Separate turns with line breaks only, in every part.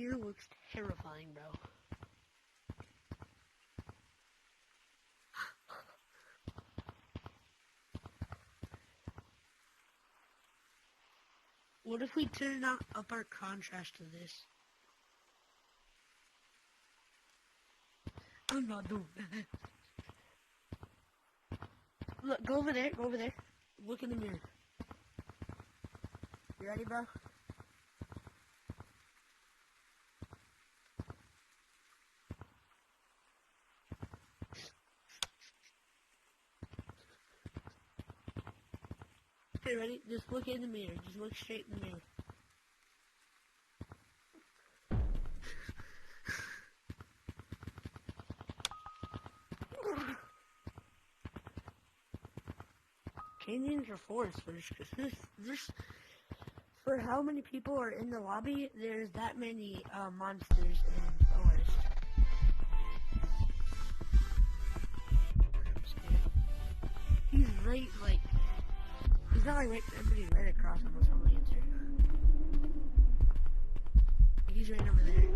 mirror looks terrifying, bro. What if we turn up our contrast to this? I'm not doing that. Look, go over there, Look in the mirror. You ready, bro? Okay, ready? Just look in the mirror. Just look straight in the mirror. Canyons are forests first, because there's, for how many people are in the lobby, there's that many monsters in forest. He's right, like, he's not like right, everybody's right across him or something. He's right over there.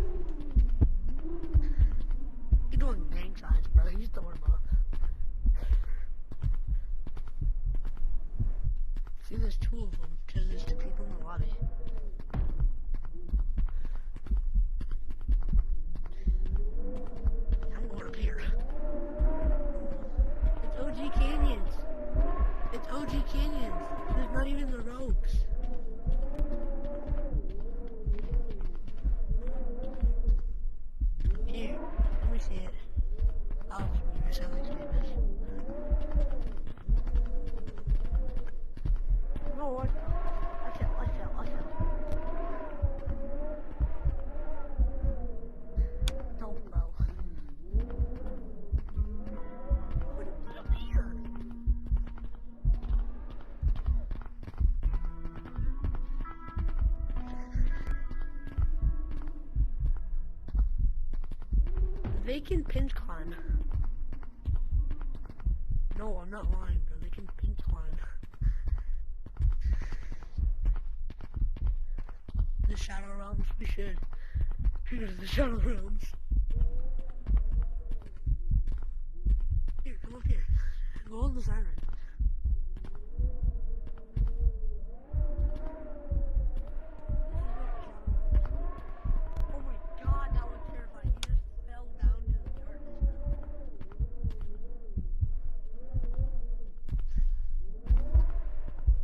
He's doing gang signs, bro. He's throwing them up. See, there's two of them, because there's two people in the lobby. I'm going up here. It's OG Canyons. It's OG Canyons. There's not even the ropes. Here, let me see it. Oh, I sound like famous. No, what? I fell. Don't, bro. What is up here? They can pinch climb. No, I'm not lying, bro. They can pinch climb. The Shadow Realms, we should. Here's the Shadow Realms. Here, come up here. Go on the siren. Oh my god, that was terrifying. He just fell down to the darkness.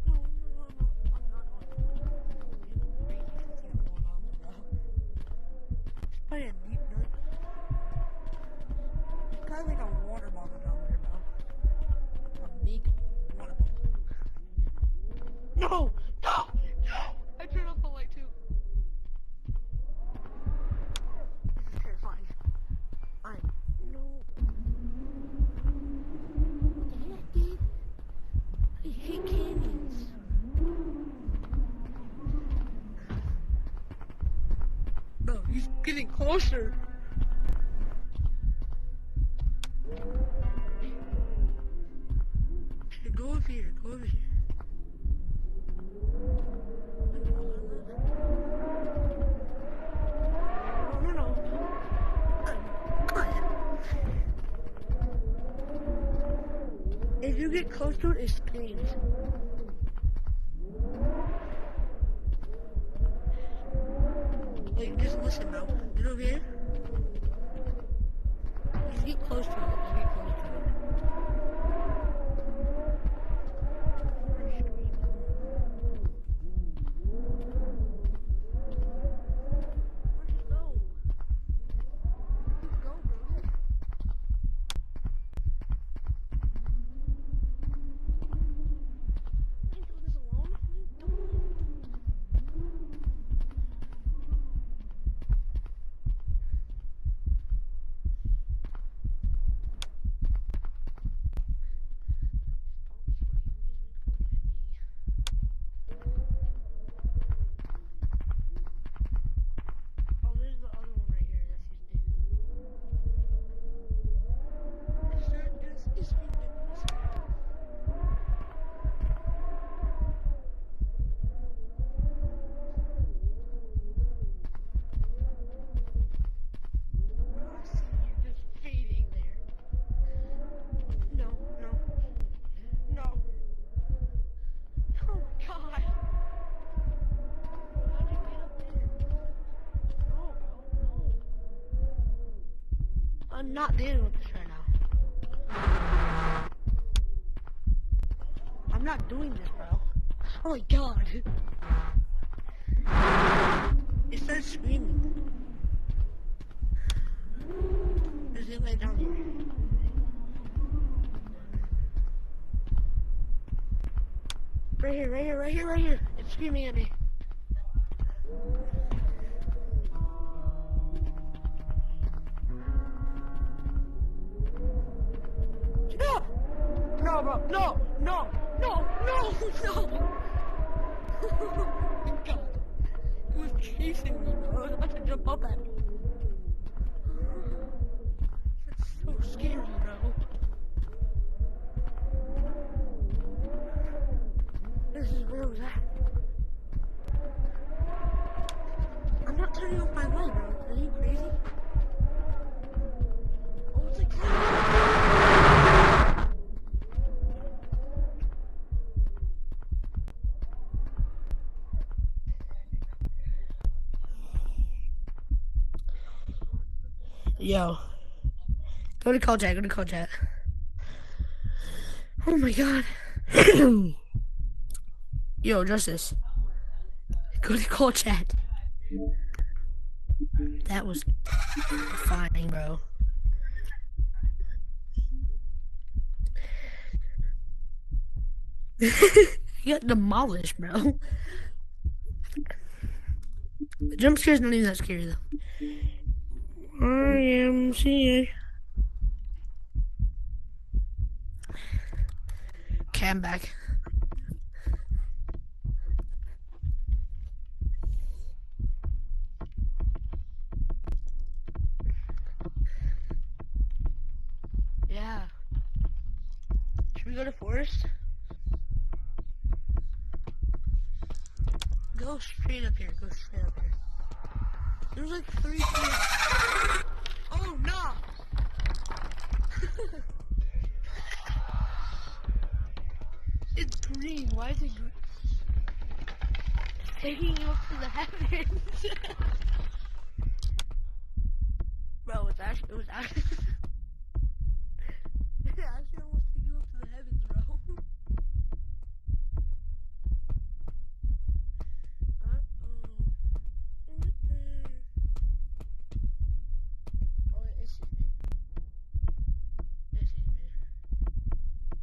No, I'm not on. Probably a deep note. It's kind of like a water bottle down there, bro. A big water bottle. No! I turned off the light too. This is terrifying. I hate canyons. No, he's getting closer. Go over here. No. If you get close to it, it screams. Wait, just listen, bro. Get over here. Just get close to it. I'm not dealing with this right now. I'm not doing this, bro. Oh my god. It starts screaming. There's it right down here. Right here, right here, right here, right here. It's screaming at me. No! No, bro. No, no, no, no, no. Oh my god. It was chasing me, bro. It was about to jump up at me. That's so scary, bro. This is where I was at. I'm not turning off my light, bro. Are you crazy? Oh, it's like Yo. Go to call chat, go to call chat. Oh my god. Yo, Justice. Go to call chat. That was fine, bro. You got demolished, bro. The jump scare's not even that scary, though. YMCA. Okay, I'm back. Yeah. Should we go to Forest? Go straight up here. Go straight up here. There's like 3 trees. Oh no! It's green. Why is it green? It's taking you up to the heavens. Bro, it was actually it actually almost took you up to the heavens, bro. Oh, it sees me. It sees me.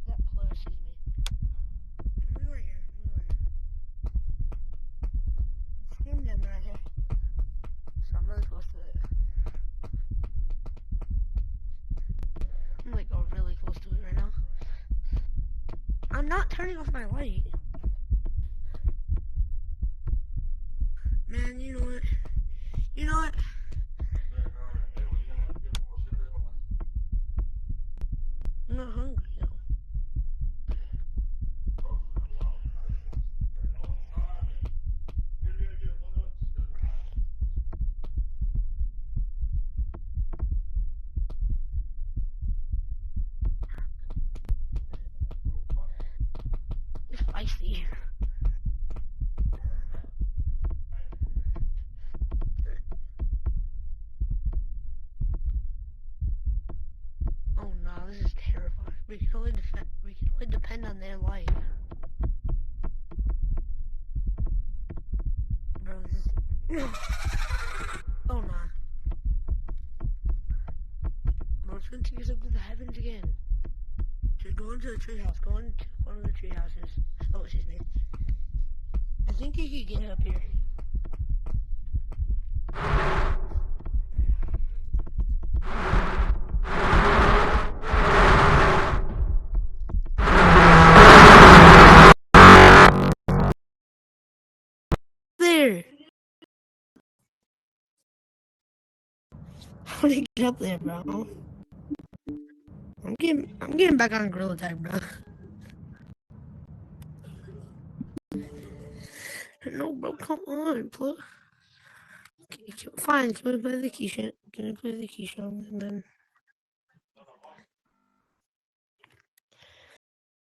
That player sees me. We were here. It's screaming at me right here. So I'm really close to it. I'm like, oh, really close to it right now. I'm not turning off my light. Man, you know what? You know what? I'm not hungry, though. It's feisty. Oh no, this is terrifying. We can only depend on their light. Bro, this is oh no. Bro, it's gonna take us up to the heavens again. Just go into the treehouse. Go into one of the tree houses. Oh, excuse me. I think you could get up here. There. How do you get up there, bro? I'm getting back on gorilla tag, bro. No, bro, come on, bro. Okay, fine, can we play the key shit? Can we play the key show and then